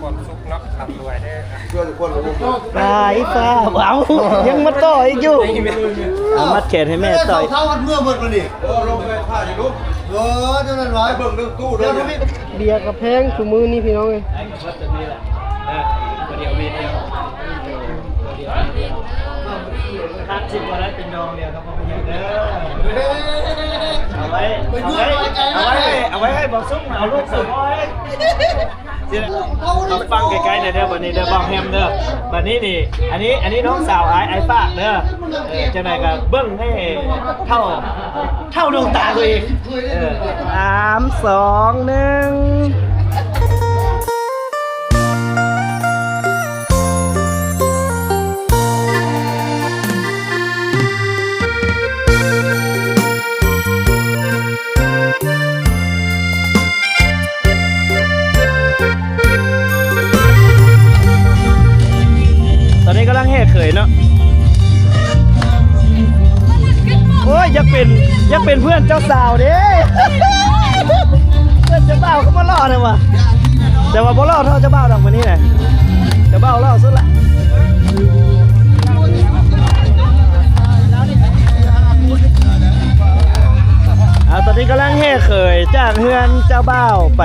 ความสุขเนาะทำรวยได้ตายฟ้าเอายังมาต่ออีกอยู่เอามัดแขนให้แม่ต่อยเท่าวันเมื่อหมดมันดิลงไปผ้าดิลูกเจ้านั่นไว้เบิ่งตู้เดี๋ยวพี่เบียร์กับแพงชูมือนี่พี่น้องเลยคัดชิบอะไรเป็นดองเดียวครับพ่อพี่เด้อเอาไว้ให้บอกซุกเอาลูกสาวเราฟังไกลๆเด้อวันนี้เด้อบอกแฮมเด้อวันนี้นี่อันนี้น้องสาวไอ้ฝากเด้อจังไหนก็เบิ้งให้เท่าดวงตาตัวเอง3 2 1ตอนนี้กำลังแห่เขยเนาะโอ้ยอยากเป็นเพื่อนเจ้าสาวเด้เพื่อนเจ้าบ่าวก็มาล่อเลยวะแต่ว่าบ่ล่อเท่าเจ้าบ่าวดังวันนี้ไงเจ้าบ่าวล่อสุดละตอนนี้กำลังแห่เขยจากเฮือนเจ้าบ่าวไป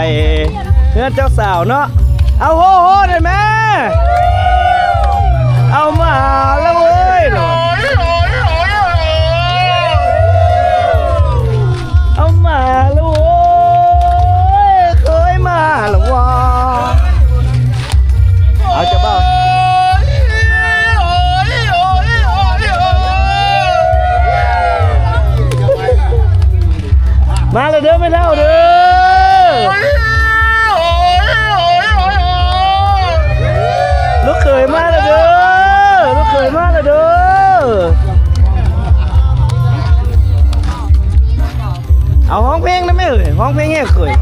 เฮือนเจ้าสาวเนาะเอาโหได้ไหมเอามาแล้วเว้ยเอามาแล้วเว้ยเคยมาแล้ววะเอาจะบ้ามาเลยเด้อไม่เท่าเด้อลูกเขยมาเลยเด้อเคยมากเลยเด้อเอาห้องเพลงนะแม่เอ้ยห้องเพลงแห่เคย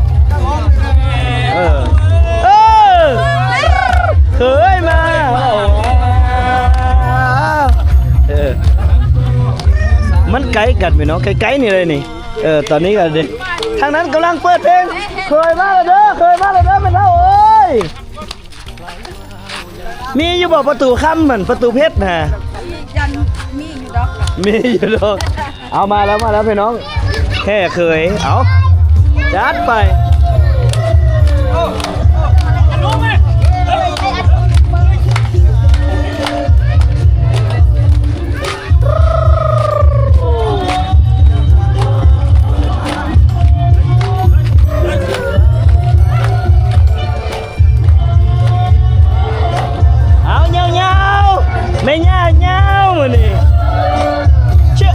เคยมามันไกลกันไปเนาะไกลๆนี่เลยนี่ตอนนี้กันดิทางนั้นกำลังเปิดเพลงเคยมาเลยเด้อไม่เท่าเอ้ยมีอยู่บอกประตูค่ำเหมือนประตูเพชรนะมีอยู่ดอกเอามาแล้วพี่น้องแค่เคยเอาจัดไปไม่เงามันนี่เชื่อ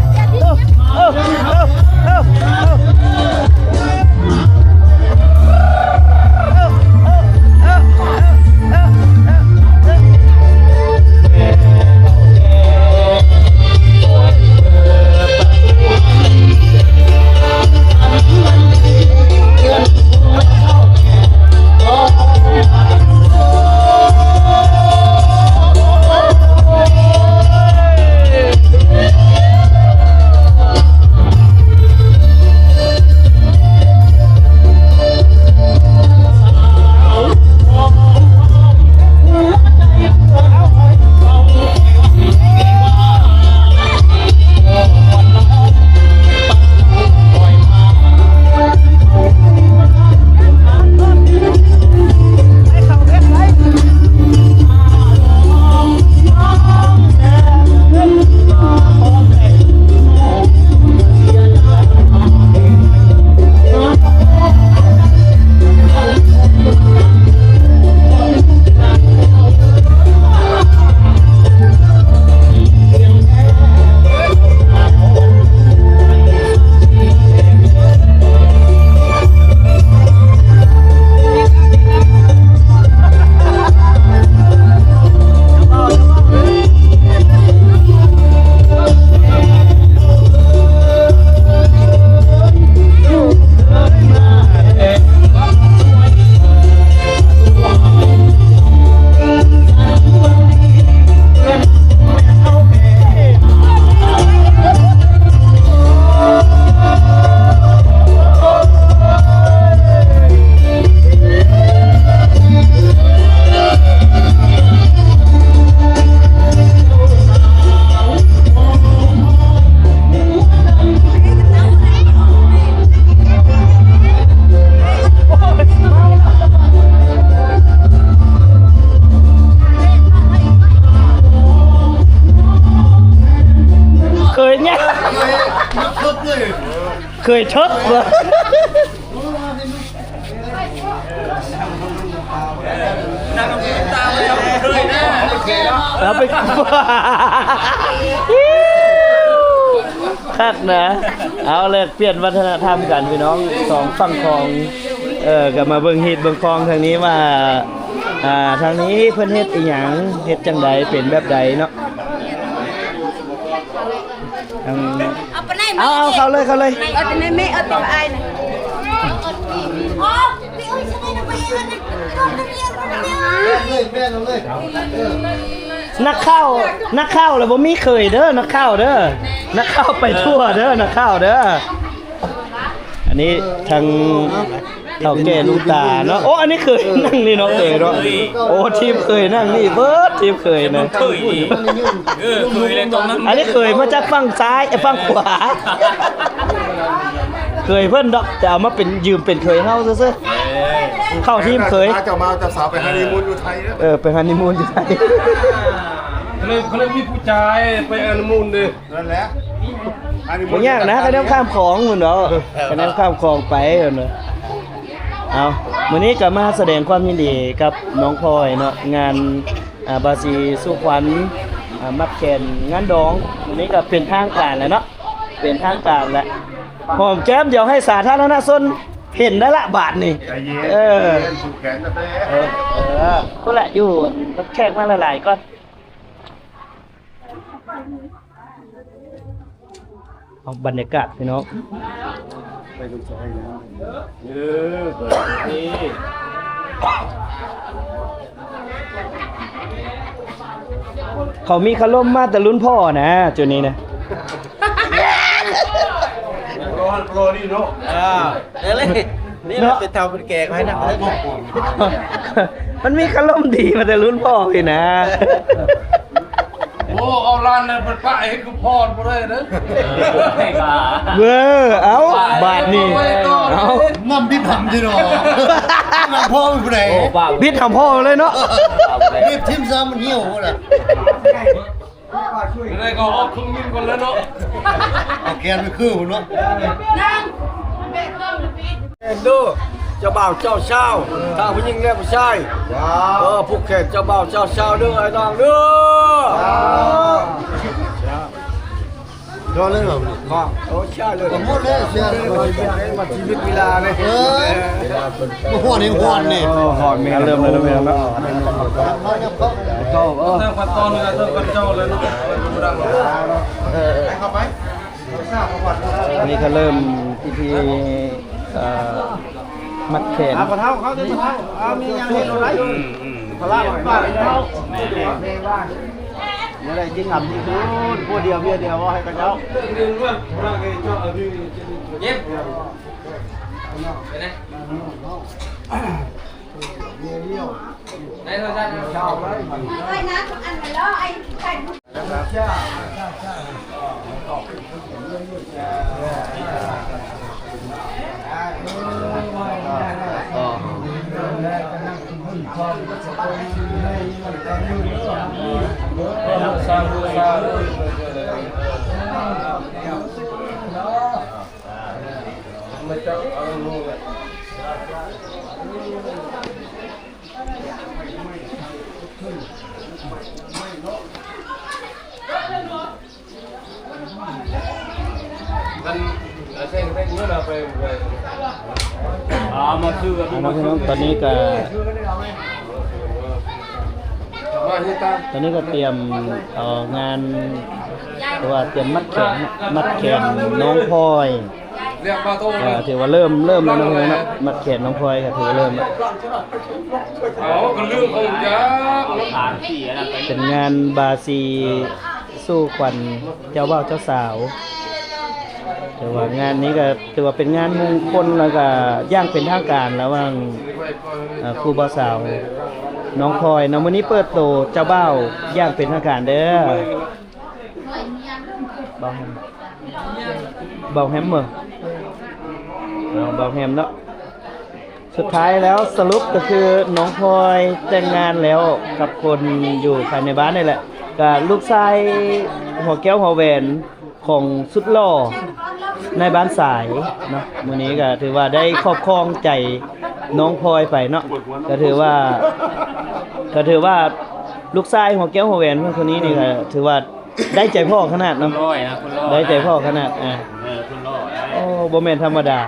เคยชกเหรอแล้วไปคักนะเอาเลยเปลี่ยนวัฒนธรรมกันพี่น้องสองฝั่งคลองก็มาเบิ่งฮีดเบิ่งคลองทางนี้ว่าทางนี้เพิ่นเฮ็ดอีหยังเฮ็ดจังใดเป็นแบบใดเนาะเอาเข้าเลยเข้าเลย ở trên đây mẹ ở tìm ai này ô mẹ ơi sao đây nó bay lên này con nó đi แม่เราเลย นักเข้าแล้วบ่มีเคยเด้อนักเข้าเด้อนักเข้าไปทั่วเด้อนักเข้าเด้ออันนี้ทางเฒ่าแก่ลุงตาเนาะโอ้อันนี้เคยนั่งนี่เนาะเคยเนาะโอ้ทีมเคยนั่งนี่เบิดทีมเคยนะเคยเลยตรงนั้นอันนี้เคยมาจากฝั่งซ้ายฝั่งขวาเคยเพิ่นดอกจะเอามาเป็นยืมเป็นเคยเฮาซื่อๆเข้าทีมเคย เจ้ามาเจ้าสาวไปฮันนีมูนอยู่ไทยนะ ไปฮันนีมูนอยู่ไทย เขาเลยมีผู้ชายไปฮันนีมูนดิ นั่นแหละบ่ยากนะก็ได้ข้ามของเหมือนเนาะก็ได้ข้ามของไปเนาะเอามื้อนี้ก็มาแสดงความยินดีกับน้องพลอยเนาะงานบาซีสุขวัญมัดแขนงานดองมื้อนี้ก็เป็นทางการแล้วเนาะเป็นทางการแล้วหอมแก้มเดี๋ยวให้สาธารณชนเห็นได้ละบาทนี่ผูกแขนตะเต้ ก็แหละอยู่แขกมาหลายๆก่อนเอาบรรยากาศพี่น้องเขามีขลุ่มมาแต่รุ่นพ่อนะจุดนี้นะโปรนี่เนาะนี่มันเป็นเท่าเป็นแก่ให้นะมันมีขลุ่มดีมาแต่รุ่นพ่อพี่นะโอ้เอาร้านนั้นเป็นป้ายให้กูพรบ่ได้เด้อเว้อเอาบาทนี่เอาน้ำพี่ทำจีเนาะน้ำพ่อเป็นผู้ใดบิดทำพ่อเลยเนาะรีบทิมซ้ำมันเหี่ยวเลยได้ก็ออกครึ่งมิลก่อนแล้วเนาะเอาแกนไปคือผมเนาะดูเจ้าบ่าวเจ้าเช่าถ้าผู้หญิงเนี่ยผู้ชายผูกแขนเจ้าบ่าวเจ้าเช่าเด้อไอ้น้องเด้อรอเล่นหรอครับโอ้ใช่เลยหมดเลยเสียมาชีวิตเวลาเลยมาหัวนี่หัวนี่หอนเมียเริ่มเลยนะเมียเนาะเข้าเริ่มขั้นตอนเลยเริ่มขั้นเจ้าเลยเนาะเข้าไป อันนี้ก็เริ่มพิธีมัดแขนพอเท้าเขาจะเท้ามีอย่างนี้อะไรพลาบ้านเท้าเมื่อไรที่ทำที่คุณพูดเดียวเดียวว่าให้กันเจ้าเย็บไปไหนđây thôi ra chào đấy ơi nát ăn phải lo anh cảnhมาซื้อกันน้องตอนนี้ก็เตรียมงานตัวเตรียมมัดแขนน้องพลอยถือว่าเริ่มแล้วน้องนะมัดแขนน้องพลอยก็ถือว่าเริ่มแล้วเป็นงานบาซีสู้ขวัญเจ้าบ่าวเจ้าสาวแต่ว่างานนี้ก็ถือว่าเป็นงานมงคลแล้วก็ย่างเป็นทางการระหว่างครูบ่าวสาวน้องพลอยน้องวันนี้เปิดโตเจ้าบ่าวย่างเป็นทางการเด้อเบาแฮมเหรอเบาแฮมเนาะสุดท้ายแล้วสรุปก็คือน้องพลอยแต่งงานแล้วกับคนอยู่ภายในบ้านนี่แหละกับลูกชายหัวแก้วหัวแหวนของสุดหล่อ ในบ้านสายเนาะมื้อนี้ก็ถือว่าได้ครอบครองใจน้องพลอยไปเนาะก็ถือว่าลูกชายหัวแก้วหัวแหวนเพิ่นคนนี้นี่ก็ถือว่าได้ใจพ่อขนาดเนาะ ร้อยนะคุณร้อย ได้ใจพ่อขนาดคุณร้อย โอ้บ่แม่นธรรมดา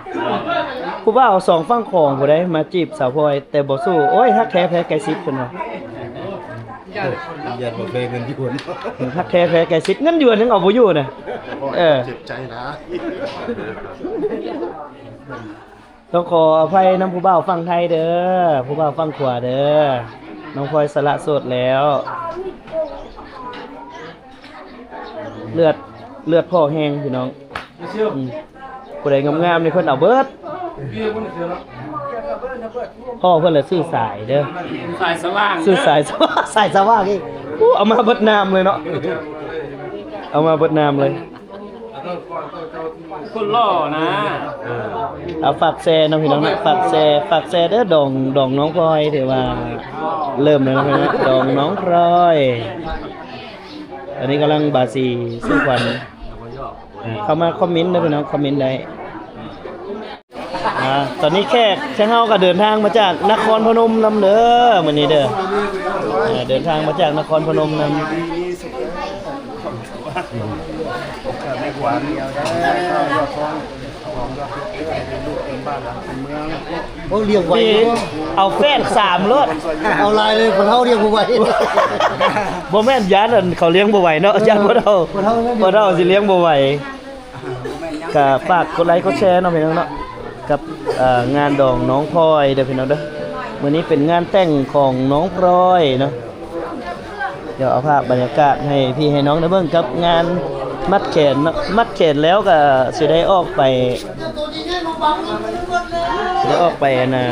ผู้บ่าวสองฝั่งของผู้ใดมาจีบสาวพลอยแต่บ่สู้โอ้ยฮักแท้แพ้ไกลซิดเพิ่นว่า อย่าบ่เคยเงินที่คน ฮักแท้แพ้ไกลซิดเงินหยวนยังเอาบ่อยู่น่ะเจ็บใจนะ ต้องขออภัยนำผู้บ่าวฝั่งไทยเด้อผู้บ่าวฝั่งขวาเด้อน้องพลอยสละโสดแล้วเลือดพ่อแห้งพี่น้องผู้ใดงามๆนี่เพิ่นเอาเบิดพ่อเพิ่นเลยซื้อสายเด้อ สายสว่าง ซื้อสายสายสว่างอีกเอามาเบิดน้ำเลยเนาะเอามาเบิดน้ำเลย คุณล่อนะ เอาฝากแชร์น้องพี่น้องนะฝากแชร์เด้อดองน้องพลอยถือว่าเริ่มแล้วนะดองน้องพลอยอันนี้กำลังบาสีสู้ขวัญเข้ามาคอมเมนต์ได้พี่น้องคอมเมนต์ได้ตอนนี้แขกเฮาก็เดินทางมาจากนครพนมนำเด้อมื้อนี้เด้อเดินทางมาจากนครพนมนำโอ้เรียกไว้ เอาแฟน3รถ เอาลายเลยคนเฮาเรียกบ่ไหว บ่แม่นญาติเขาเลี้ยงบ่ไหวเนาะญาติบ่เฒ่าสิเลี้ยงบ่ไหวก็ฝากกดไลค์กดแชร์เนาะพี่น้องเนาะกับงานดองน้องพลอยเด้อพี่น้องเด้อมื้อนี้เป็นงานแต่งของน้องพลอยเนาะเดี๋ยวเอาภาพบรรยากาศให้พี่ให้น้องได้เบิ่งกับงานมัดแขนเนาะมัดแขนแล้วก็สิได้ออกไปนะ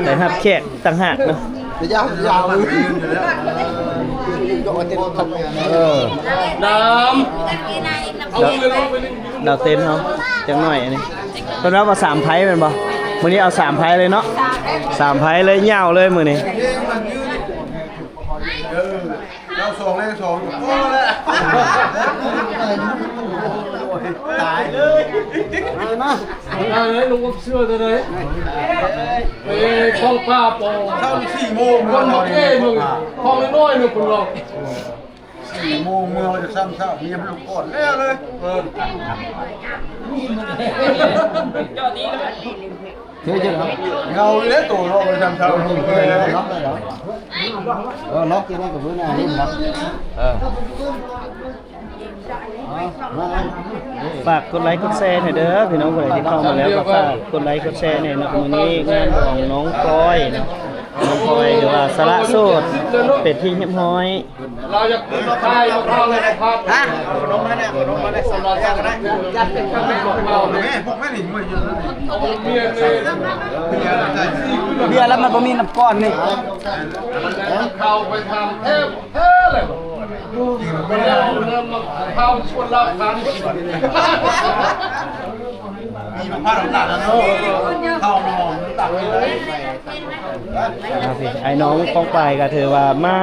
ได้รับแขกต่างหากเนาะ ยาวน้ ดาวเต้นเนาะจังหน่อยอันนี้เพิ่นว่า3ไผแม่นบ่มื้อนี้เอา3ไผเลยเนาะ3ไผเลยยาวเลยมื้อนี้ เรา2เลข2โอ้แล้วตายเลยมาอะไรลุงก็เชื่อจะเลยข้องป้าปอ เช้า4 โมง คนมาเก้มึงข้องน้อยๆมึงคุณหรอก 4 โมงเมื่อจะซ้ำเช้ามีลูกก่อนแล้วเลยเฮ้ยเงาเลยตัวเราไปทำเช้าล็อกที่นี่กับพื้นอ่ะนี่ล็อกฝากกดไลค์กดแชร์หน่อยเด้อพี่น้องผู้ใดที่เข้ามาแล้วก็ฝากกดไลค์กดแชร์หน่อยนะมื้อนี้งานของน้องพลอยเนาะน้องพลอยหรือว่าสละโสดเป็ดที่เรียบร้อย เราจะขึ้นมาทายมาทางเลยนะครับฮะ ขนมมาได้สำรองกันได้จัดเป็นข้าวแม่ของเราแม่พวกแม่หนิงมาเยอะนะเบียร์เลยเบียร์แล้วมันบ่มีน้ำก้อนนี่ เข้าไปทำเทพเลยเริ่มเข้าชวนเราทาน มีผ้าดำหนักนะเข้ามองตักเลย ไอ้น้องป้องปายก็ถือว่ามา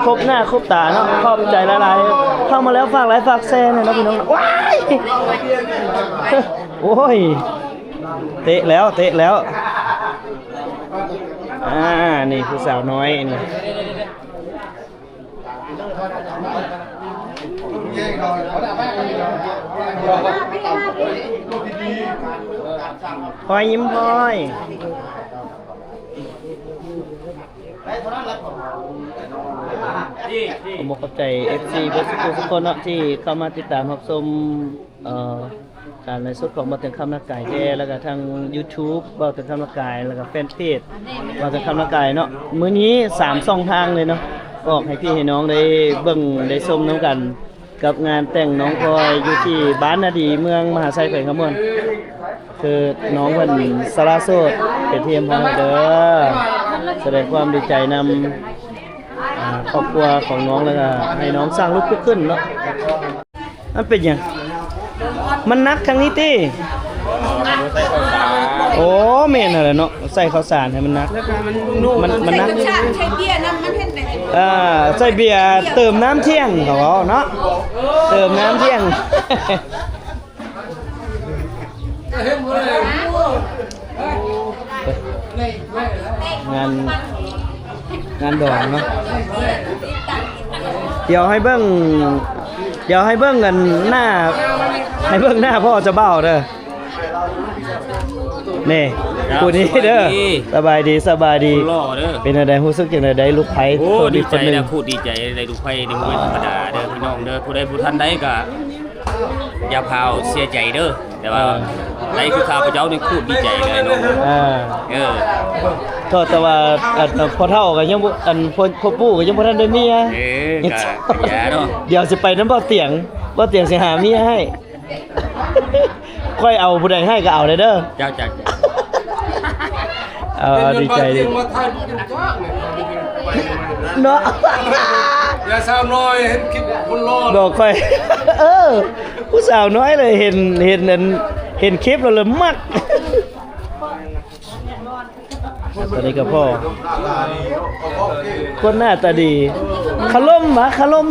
ครบหน้าครบตาเนาะขอบใจหลายๆเข้ามาแล้วฝากไลค์ฝากแชร์หน่อยนะพี่น้องว้ายโอ้ยเตะแล้วนี่ผู้สาวน้อยนี่พลอยยิ้มพลอยผมขอบใจ FC ทุกคนเนาะที่เข้ามาติดตามรับชมการไลฟ์สดของบ่ถึงคำนักกายแท้แล้วก็ทาง YouTube บ่ถึงคำนักกายแล้วก็แฟนเพจบ่ถึงคำนักกายเนาะมื้อนี้3ช่องทางเลยเนาะออกให้พี่ให้น้องได้เบิ่งได้ชมนํกันกับงานแต่งน้องพลอยอยู่ที่บ้านนาดีเมืองมหาชัยแขวงขมวนคือน้องเพิ่นสละโสดเป็นที่พอเด้อแสดงความดีใจนำครอบครัวของน้องแล้วก็ให้น้องสร้างลูกขึ้นเนาะมันเป็นหยังมันนักทางนี้ติโอ้แม่นอะไรเนาะใส่ข้าวสารให้มันนักมันนัก ใช้เบียร์น้ำมันเห็นไหม ใส่เบียร์เติมน้ำเที่ยงเขาเนาะ เติมน้ำเที่ยง งานดองเนาะเดี๋ยวให้เบิ้งกันหน้าให้เบิ้งหน้าพ่อจะเบ้าเด้อนี่ผู้นี้เด้อสบายดีเป็นอะไรรู้สึกอย่างไรลูกไผ่ โอ้ดีใจนะพูดดีใจในลูกไผ่ในมวยธรรมดาเด้อพี่น้องเด้อผู้ใดผู้ท่านใดก็อย่าพาวเสียใจเด้อแต่ว่าในคือข้าพเจ้านี่พูดดีใจเลยน้องก็แต่ว่าพอเท่ากันยังพ่อปู่ก็ยังบ่ทันได้เมียก็อย่าเนาะเดี๋ยวสิไปน้ำบ่เตียงสิหาเมียให้ค่อยเอาผู้ใดให้ก็เอาเลยเด้อเจ้าดีใจดิเนาะอย่าสาวน้อยเห็นคลิปคนรอดอกไฟผู้สาวน้อยเลยเห็นคลิปเราเลยมักตอนนี้กับพ่อคนหน้าตาดีขล่ม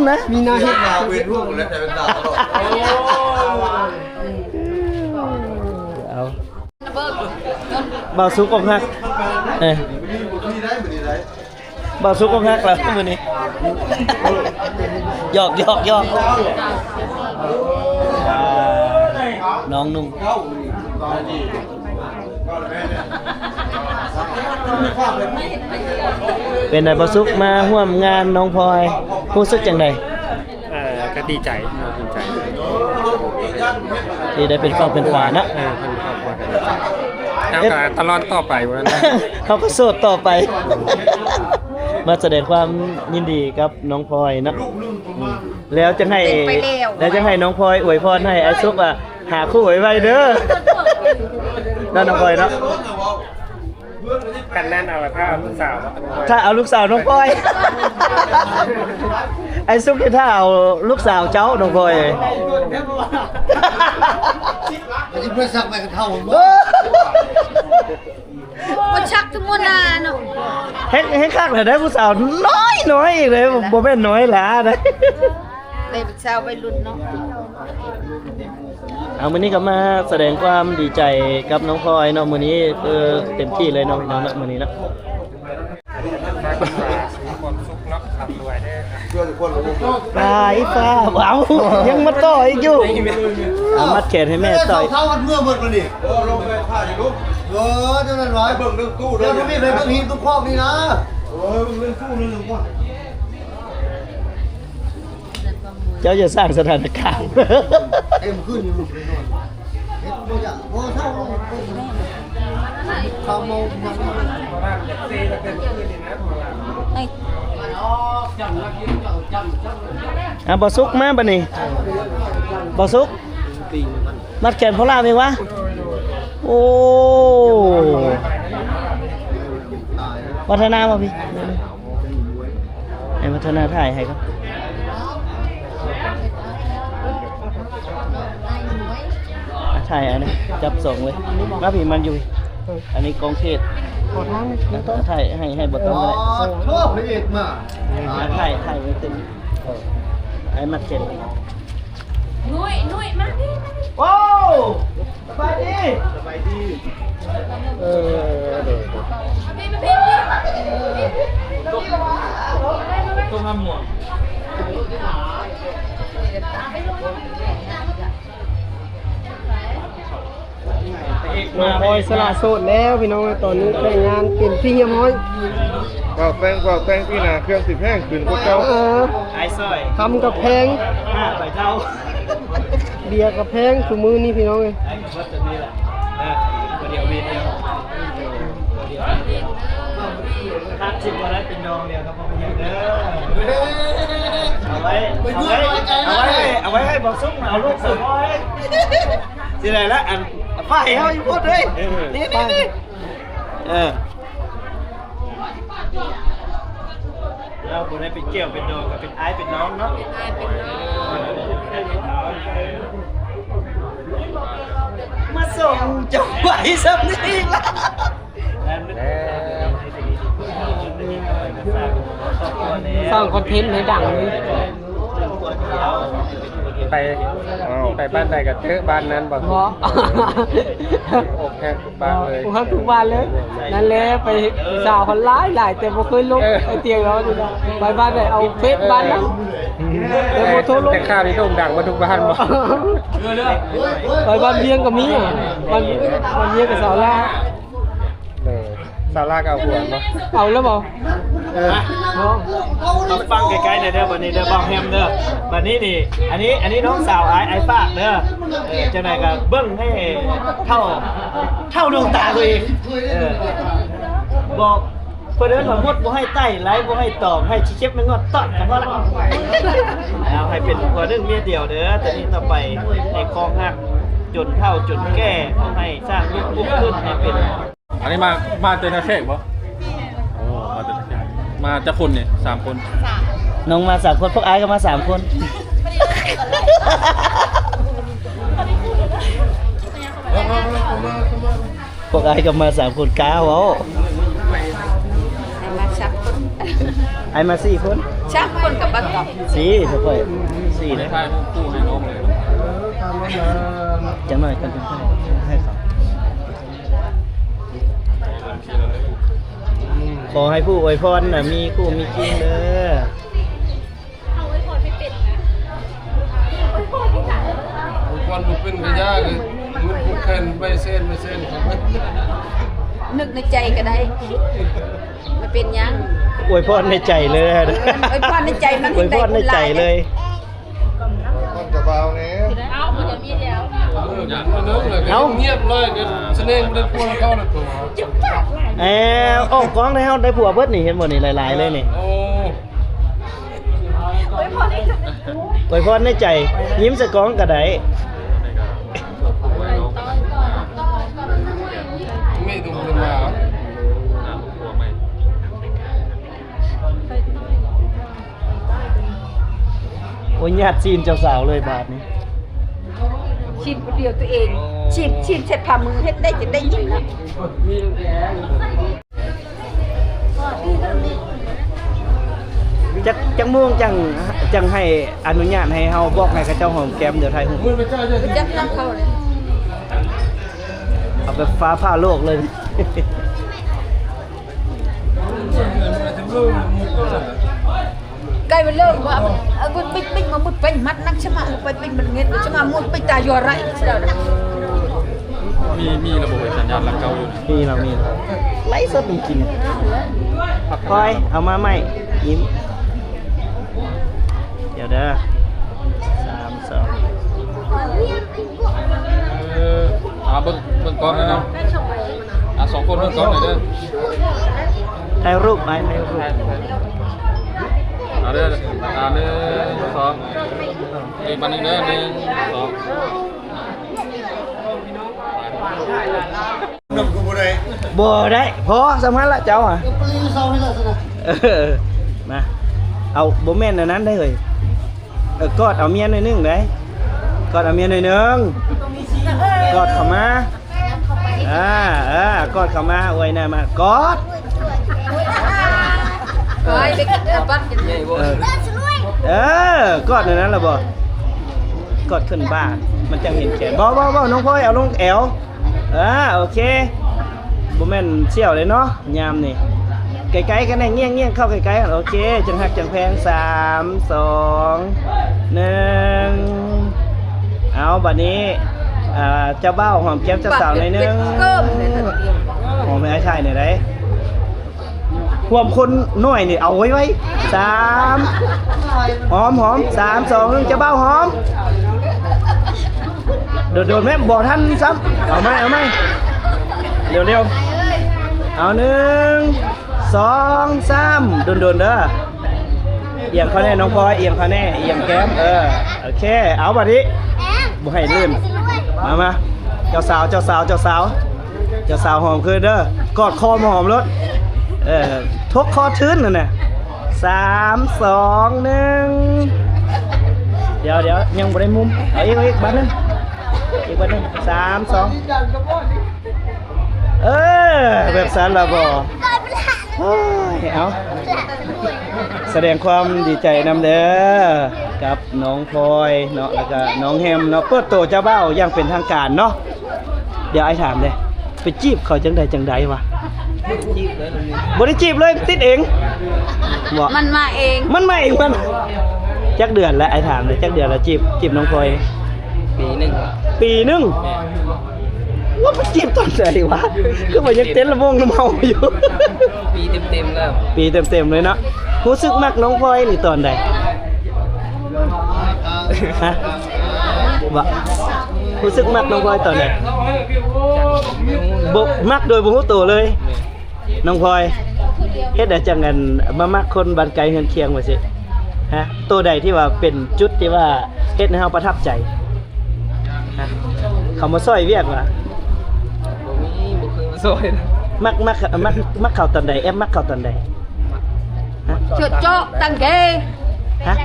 นะมีหน้าเห็นมาเวทร่วงแล้วแต่เป็นดาวเอาบ่าวซุกอกหักบ่าวซุกอกหักแล้วมื้อนี้หยอกน้องนุ่มเป็นนายประสุกมาร่วมงานน้องพลอยรู้สึกจังไดก็ดีใจที่ได้เป็นฝั่งเป็นขวานะแล้วก็ตลอดต่อไปวันนั้นเขาก็โสดต่อไปมาแสดงความยินดีกับน้องพลอยนะแล้วจะให้น้องพลอยอวยพรให้ไอ้ซุกหาคู่ไว้เด้อนั่นน้องพลอยเนาะกันนั่นเอาถ้าลูกสาวน้องพลอยไอ้ซุกถ้าเอาลูกสาวเจ้าน้องพลอยจะเพื่อสักไปกันเท่าผมมันชักทุกมนาเนาะเฮ็ดคักเลยได้ผู้สาวน้อยอีกเลยบ่แม่นน้อยหลาได้เลยผู้สาวไปรุ่นเนาะเอามื้อนี้ก็มาแสดงความดีใจกับน้องพลอยเนาะมื้อนี้เต็มที่เลยน้องเนาะมื้อนี้เนาะปลายฟ้าเอายังมาต่ออีกอยู่มัดแขนให้แม่ต่อยเข้าวัดเมื่อหมดเลยนี่ลงไปผ้าอยู่ลูกเจ้านั่นร้อยเบิ่งเรื่องตู้เดี๋ยวมีใครเบิ่งหินตู้ครอบนี่นะเรื่องตู้เรื่องว่าเจ้าจะสร้างสถานการณ์เต็มขึ้นอยู่ลูกเลยนอนเฮ็ดบ่อยากบ่เท่าเขาเมาบ่ซุกมาบัดนี้บ่ซุกมัดแขนพอลาไหมวะโอ้วัฒนาบ่พี่ให้วัฒนาถ่ายให้ครับถ่ายอันนี้จับส่งเลยมาพี่มันอยู่อันนี้กองเทศถ่ายให้บ่ต้องเลยชอบพระเอกมาถ่ายไว้เต็มไอ้มัดเข็นนุ่ยมาดิโอ้สบายดีต้องทำหมวกมาพลอยสละโสดแล้วพี่น้องตอนนี้แต่งงานเป็นที่เฮียม้อยว่าแต่งพี่นาเครื่องสิบแห้งขึ้นกว่าเก่าไอ้ซอยทำกับแพงใส่เท่าเบียร์กับแพงถุงมือนี่พี่น้องเลยไอ้ก็จะนี่แหละเดียววีเดียวคัดชิมก่อนแล้วเป็นดองเดียวครับพ่อพี่เด้อเอาไว้ให้บอกซุกเอาลูกสาวสิไรละอันป้ายเขาอยู่พูดเลยนี่เราคนนี้เป็นเกี่ยวเป็นดองกับเป็นไอ้เป็นน้องเนาะมาส่งจังไหวสักนิดละสร้างคอนเทนต์ให้ดังเลย ไปบ้านใดก็เจอบ้านนั้นบ่ บ่ อกแทบบ้านเลย ผมทำทุกบ้านเลยนั่นแหละไปสาวคนร้ายหลายแต่บ่เคยลงไอ้เตียงแล้วนี่นะไปบ้านไหนเอาเฟซบ้านนั้นแต่บ่โทรลง แต่ข้าวนี่โด่งดังมาทุกบ้านบ่ ไปบ้านเวียงก็มีอ่ะบ้านเวียงกับสาวลา สาวลาก็เอาหัวบ่ เอาแล้วบ่ เอาฟังไกลๆหน่อยเด้อบัดนี้เด้อบอกแฮมเด้อบัดนี้นี่อันนี้น้องสาวไอ้ฝากเด้อจังไดก็เบิ่งให้เท่าดวงตาตัวเองบอกเพิ่นเอิ้นว่ามดบ่ให้ไต้ไหลบ่ให้ตอมให้ชิเช็บมันงอดตอดกันบ่ล่ะเอาให้เป็นผัวหนึงเมียเดียวเด้อแต่นี้ต่อไปให้ครองหักจนเฒ่าจนแก่เอาให้สร้างลูกปุ๊บขึ้นให้เป็น อันนี้มาเจอนาเขกบ่โอ้มาเจอนาเขกมาจะคนเนี่ย3 คน น้องมา3 คนพวกไอ้ก็มา3 คนพวกไอ้ก็มา3 คนก้าวเอา มาชักคน ไอ้มา4 คน ชักคนกับบัตร 4ทุกคน4เลย ใช่คู่ให้น้องเลย จังหน่อยกันให้เขาขอให้ผู้อวยพรน่ะมีคู่มีจริงเด้อ วันบุกเป็นกระยาเลยมุกบุกแคนไม่เส้นครับ นึกในใจก็ได้ไม่เป็นยัง อวยพรในใจเลยนะ อวยพรในใจมัน อวยพรในใจเลย มันจะเบาเนี่ย อย่างนั้นเลยเงียบเลยเดี๋ยวแสดงไม่ได้พูดเข้าเลยตัว แอบออกกล้องได้เฮาได้ผัวเบิดนี่เห็นบ่นี่หลายๆเลยนี่ โอ้ อวยพรในใจยิ้มใส่กล้องก็ได้ ไม่ต้องเป็นมา โอ้ยญาติจีนเจ้าสาวเลยบาทนี้ ชิมเดียวตัวเองชิมเสร็จผ่ามือเฮ็ดได้จะได้ยินนะ จังม่วงจังให้อนุญาตให้เฮาบอกให้เขาเจ้าหอมแก้มเดี๋ยวไทยหุ่น ไปจับนั่งเขาเลย เอาไปฟ้าผ่าโลกเลย ใกล้ไปเลิกว่าบุญปิ๊งมามุดไปมัดนักชะมาไปปิ๊งมันเงี้ยชะมามุดไปตายอไรเสียแล้ว มีระบบสัญญาณลักเก่าอยู่ มีไลฟ์สดจริงๆคอยเอามาใหม่ยิ้มเดี๋ยวเด้อ3 2 เบิ่งก้อนนะน้อง2 คนเบิ่งก้อนหน่อยเด้อ ถ่ายรูปไหมถ่ายรูป เอาเด้อ1 2อีกบันนึงเด้อ1 2 น้ำกูบ่ได้ บ่ได้พอสำคัญละเจ้าอ่ะ ปลีเศร้าให้ละสินะ มาเอาบ่แม่นอันนั้นได้เลยกอดเอาเมียหน่อยนึงได้กอดเอาเมียหน่อยนึงกอดเข้ามากอดเข้ามาอวยหน้ามากอด ไปไปบัตรกันเลย กอดในนั้นล่ะบ่กอดขึ้นบ้านมันจังเห็นแขนบ่น้องพลอยเอาลงแอวโอเคบ่แม่นเชี่ยวเลยเนาะยามนี่ไกลๆกันได้เงี้ยงเข้าไกลๆกันโอเคจังฮักจังแพง3 2 1เอาบัดนี้เจ้าเบ้าหอมแก้มเจ้าสาวหน่อยนึงหอมไม่ใช่เนี่ยได้ความคนน้อยนี่เอาไว้3หอม3 2 1เจ้าเบ้าหอมโดนแม่บอกท่านซ้ำเอาไหมเร็วเอา1 2 3โดนเด้อเอียงเขาแน่น้องพลอยเอียงเขาแน่เอียงแก้มโอเคเอาบัดนี้บ่ให้ลื่นมาเจ้าสาวหอมคืนเด้อกอดคอมาหอมรถทกคอทื้นนั่นน่ะ3 2 1เดี๋ยวยังบ่ได้มุมเอาอีกบัดนึง3 2แบบสันละบ่เอาแสดงความดีใจนำเด้อ กับน้องพลอยเนาะแล้วก็น้องแฮมเนาะเปิดโตเจ้าเบ้าอย่างเป็นทางการเนาะเดี๋ยวไอ้ถามเลยไปจีบเขาจังใดวะบ่ได้จีบเลยติดเองบ่ มันมาเอง มันไม่มันจักเดือนแล้วไอ้ถามเลยจักเดือนแล้วจีบน้องพลอยปีหนึงว่ามันจีบตอนไหนวะคือว่ายังเต้นละวงน้ำเมาอยู่ปีเต็มแล้วปีเต็มเลยเนาะรู้สึกมักน้องพลอยนี่ตอนใดฮะวะรู้สึกมักน้องพลอยตอนไหนบกมักโดยบ่ฮู้ตัวเลยน้องพลอยเฮ็ดได้จังกันมามักคนบ้านไกลเฮือนเคียงว่าสิฮะตัวใดที่ว่าเป็นจุดที่ว่าเฮ็ดให้เฮาประทับใจฮะเขามาซอยเวียกว่ะบ่เคยมาซอยมักเข้าตอนใดแอมมักเข้าตอนใดฮะ เจาะเจาะตังเก ฮะ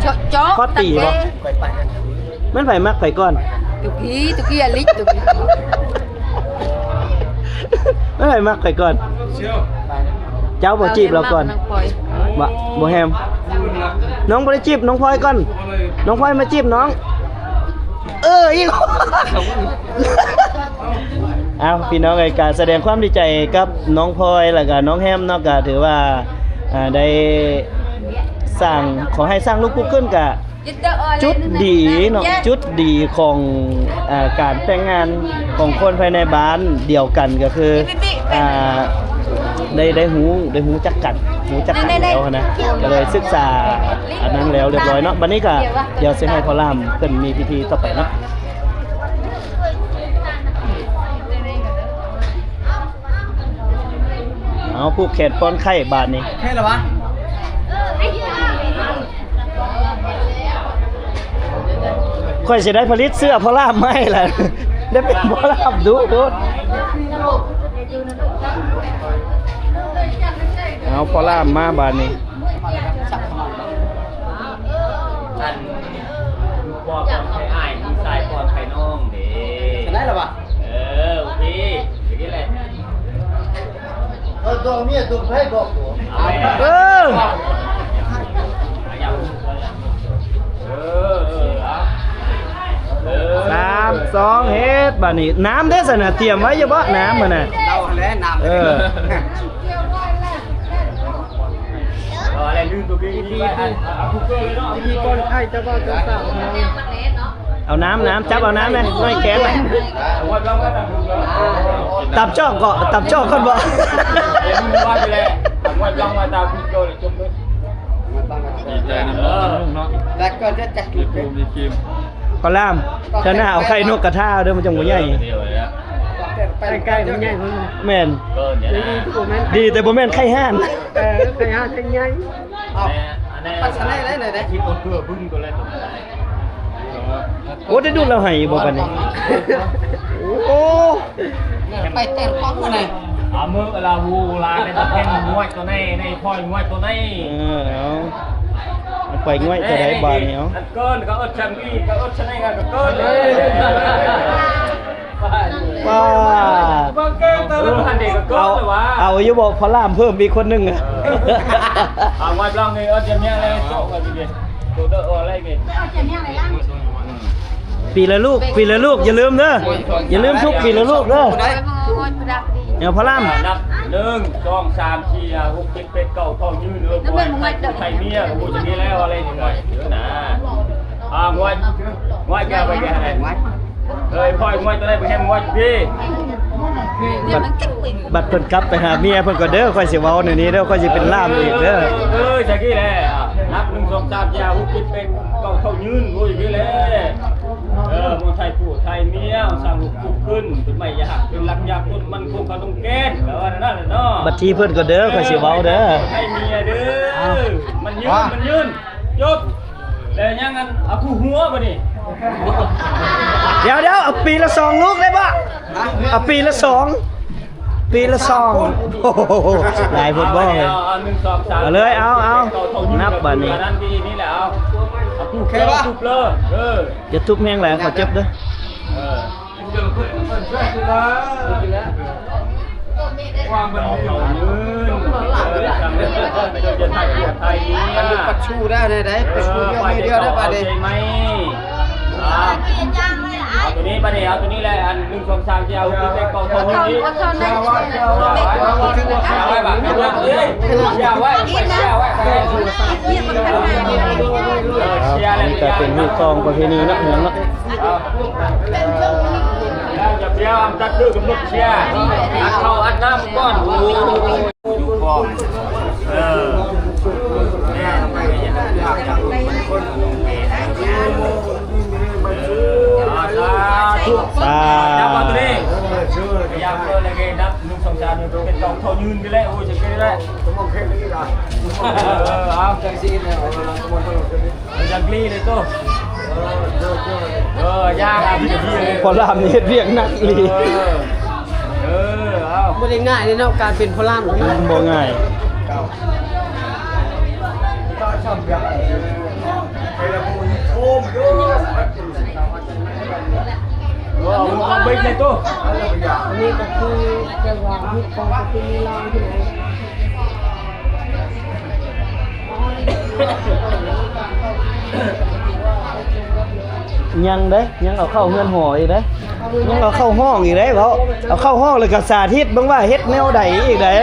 เจาะเจาะ พอดปีบ่มันไผมักไผก่อน ตุกี้อลิตุกี้ มันไผมักไผก่อนเจ้าบ่จีบเราก่อนบ่แฮมน้องบ่ได้จีบน้องพลอยก่อนน้องพลอยมาจีบน้องอีก อ้าวพี่น้องไอ้การแสดงความดีใจกับน้องพลอยแล้วก็น้องแฮมเนาะก็ถือว่าได้สร้างขอให้สร้างลูกปุ๊กขึ้นกับจุดดีเนาะจุดดีของการแต่งงานของคนภายในบ้านเดียวกันก็คือได้หูจักกันแล้วนะก็เลยศึกษาอันนั้นแล้วเรียบร้อยเนาะบัดนี้ก็เดี๋ยวสิให้พ่อล่ามเพิ่นมีพิธีต่อไปเนาะเอาผูกแขนป้อนไข่บาทนี้แค่หรอวะค่อยสิได้ผลิตเสื้อพ่อล่ามไม่ล่ะได้เป็นพ่อล่ามดูเอาพอล่ามมาบานนี้ท่านปอดไข่อ้ายที่สายปอดไข่น้องเด้ได้หรอวะโอเคอย่างนี้แหละตัวเมียตัวไผ่บอก3 2เฮ็ดบานนี้น้ำได้สนะเตรียมไว้อย่าบ่น้ำมันน่ะเราแล้วน้ำอะไรลืมตัวกี้ที่คุกเกอร์เลยเนาะที่ก้นไข่เจ้าก็จะสั่งเอาน้ำจับเอาน้ำเลยน้อยแขนเลยตับจอกก็ตับจอกคนบ่ว่าไปเลยว่าลองมาตาคุกเกอร์จบเลยดีใจนะเนาะแล้วก็จะจัดจุดมีครีมพอล่ามชนะเอาไข่นกกระทาเด้อมันจังบ่ใหญ่ใกล้ๆมันใหญ่พุ่นแม่นดีแต่บ่แม่นไข่ห่านไข่ห่านใหญ่ปัสสาวะอะไรได้คิดเอาเกลือบึ้งตัวแรกโอ้ได้ดูเราให้บ่ปานนี้โอ้ไปแต่งของกันเลยมือลาวูลาในตะเพ็นงวยตัวในพลอยงวยตัวในเอาไปง่อยจะได้บาทนี้เอาเกินก็อดชังพี่ก็อดชนะกันก็เกินเลยป้าเอาอยู่บอกพอล่ามเพิ่มอีกคนนึงอะเอาไว้ลองไงอดจะเนี่ยอะไรโจ๊กกันดิตัวเด้ออะไรกันปีละลูกอย่าลืมเด้ออย่าลืมทุกปีละลูกเด้อเอาพอล่ามนับ1 2 3 4 6 7 8 9 10ยืนเลยไทยเมียกูจะมีแล้วอะไรนี่หน่อยเดี๋ยวนะงวยแกไปแกอะไรพอยงวยตัวไหนไปแฮมงวยพี่บัดเพิ่นกลับไปหาเมียเพิ่นก็เด้อค่อยสิเว้าในนี้เด้อค่อยสิเป็นล่ามอีกเด้อจังกี้แหละนับ1 2 3 4 6 7 8 9 10ยืนกูอย่างนี้แหละมึงไทยผู้ไทยเมียสร้างลูกคุกขึ้นเป็นไม่ยากเป็นหลักยากต้นมันคงเขาต้องแก้แล้วนั่นแหละเนาะบัดทีเพิ่นก็เด้อค่อยสิเว้าเด้อไทยเมียเด้อมันยืนจบแล้วยังงั้นเอาคู่หัวบ่นี่เดี๋ยวเอาปีละ2ลูกได้ป่ะเอาปีละ2โอ้โหหลายฟุตบอลเลยเอาเลยเอานับบัดนี้นี่แหละเอาคู่แค่ว่าทุบเลยจะทุบแห้งแหละเขาเจ็บเด้อความมันยืน จะไทยเดียวไทยเนี่ย ปัดชูได้ได้เป็นผู้เดียวไม่เดียวได้ป่ะเด้ ใช่ไหมเอาตัวนี้ป่ะเนี่ยเอาตัวนี้เลยอัน1 2 3จะเอาที่เป็นกองทุนนี้อย่าไว้แบบไม่รักเลยอย่าไว้อย่าไว้นี่ก็เป็นรูปกองประเพณีเนาะเหมือนเนาะ แล้วจะเพี้ยมจัดดื้อกับลูกเชียร์อัดเข้าอัดน้ำก้อนโอ้ยอยู่ฟองเนี่ยทำไมไม่อยากจากคนนับตัวนี้อยากเลยเลยนับ1 2 3เป็นกองเท่ายืนไปเลยโอ้ยจะกินได้เอาจังซีเนี่ยจังกลีเลยตัวยากอ่ะพี่เลย พอรามนี่เรียกนักอี เอา บ่ได้ง่ายเนาะการเป็นพลาม บ่ง่าย เอาไปเลยตัว นี่ก็คือจะว่าฮิตกองเป็นลาวที่ไหน ยังเด้ยังเอาเข้าเฮือนหออีกเด้ยังเอาเข้าห้องอีกเด้เขาเอาเข้าห้องเลยก็สาธิตบ้างว่าเฮ็ดแนวใดอีกเด้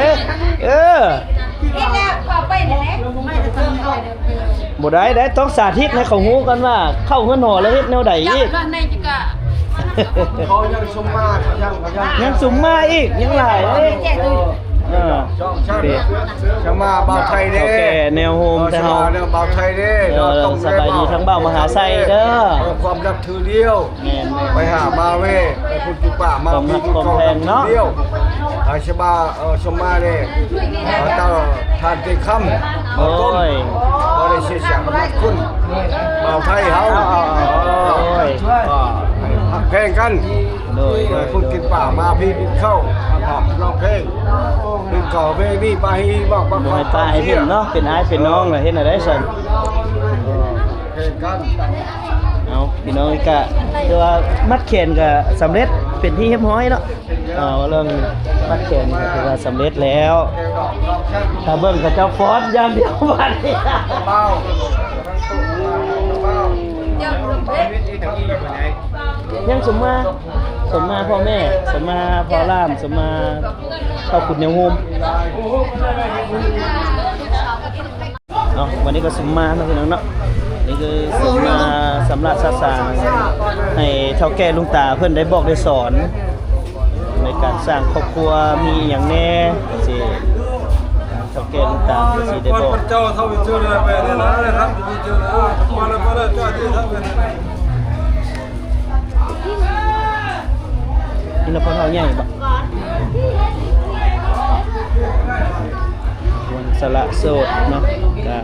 บ่ได้ต้องสาธิตให้เขาฮู้กันว่าเข้าเฮือนหอแล้วเฮ็ดแนวใดอีก เขายังสมมาเขายัง ยังสุมมาอีกยังหลายเด้ช่องช่างจะมาเบาไทยเด้ โอเคแนวโฮมแต่เฮา เนี่ยเบาไทยเด้ สบายดีทั้งเบ้ามหาไซเด้อ ความรับถือเดียว แม่น ไปหามาเว้ไปพูดจุป่ามาพี่จุกองเดียวอาชบาสมมาเด้เต้าทานเต็มคำ โอ้ย บ่ได้เสียเสียงคุณเบาไทยเฮา โอ้ย แพงกัน โดย พูดกินป่ามาพี่กินข้าวหอมร้องเพลงเป็นก่อเพลงนี่ไปบอก บ่ให้ป้าให้เพิ่นเนาะเป็นอ้ายเป็นน้องล่ะเฮ็ดได้ซั่น เพลงกัน เอาพี่น้องก็คือว่ามัดแขนก็สำเร็จเป็นที่เรียบร้อยเนาะเรื่องมัดแขนก็ถือว่าสำเร็จแล้วถ้าเบิ่งกับเจ้าฟอสอย่างเดียวบัดนี้ เบ้า ยังสมมาพ่อแม่สมมาพ่อล่ามสมมาเข้าขุดเหนียวโฮมเนาะวันนี้ก็สมมาเนาะพี่น้องเนาะนี่คือสมมาสำหรับสร้างให้เฒ่าแก่ลุงตาเพิ่นได้บอกได้สอนในการสร้างครอบครัวมีอย่างแน่สิเฒ่าแก่ลุงตาสิได้บอก เจ้าเท่าเจอเลยไปเนี่ยนะครับเจอมาแล้วจ้าที่ทำเป็น นี่เราพอเท่าใหญ่บ่วันสละโสดเนาะก็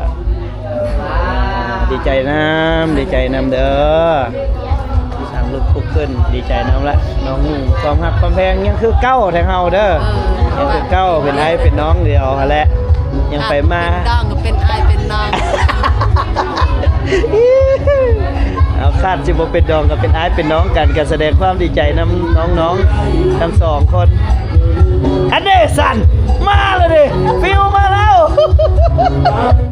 ดีใจน้ำเด้อที่สร้างลูกคุกขึ้นดีใจน้ำละน้องหนุ่มความหักความแพงยังคือเก้าแทงเฮาเด้อยังคือเก้าเป็นไอ้เป็นน้องเดียวหั่นแหละยังไปมา ดังก็เป็นอายเป็นนาง เอาคาดสิบ่เป็นดองกับเป็นอ้ายเป็นน้องกันก็แสดงความดีใจน้ำน้องๆทั้งสองคนอันเดสันมาเลยเด้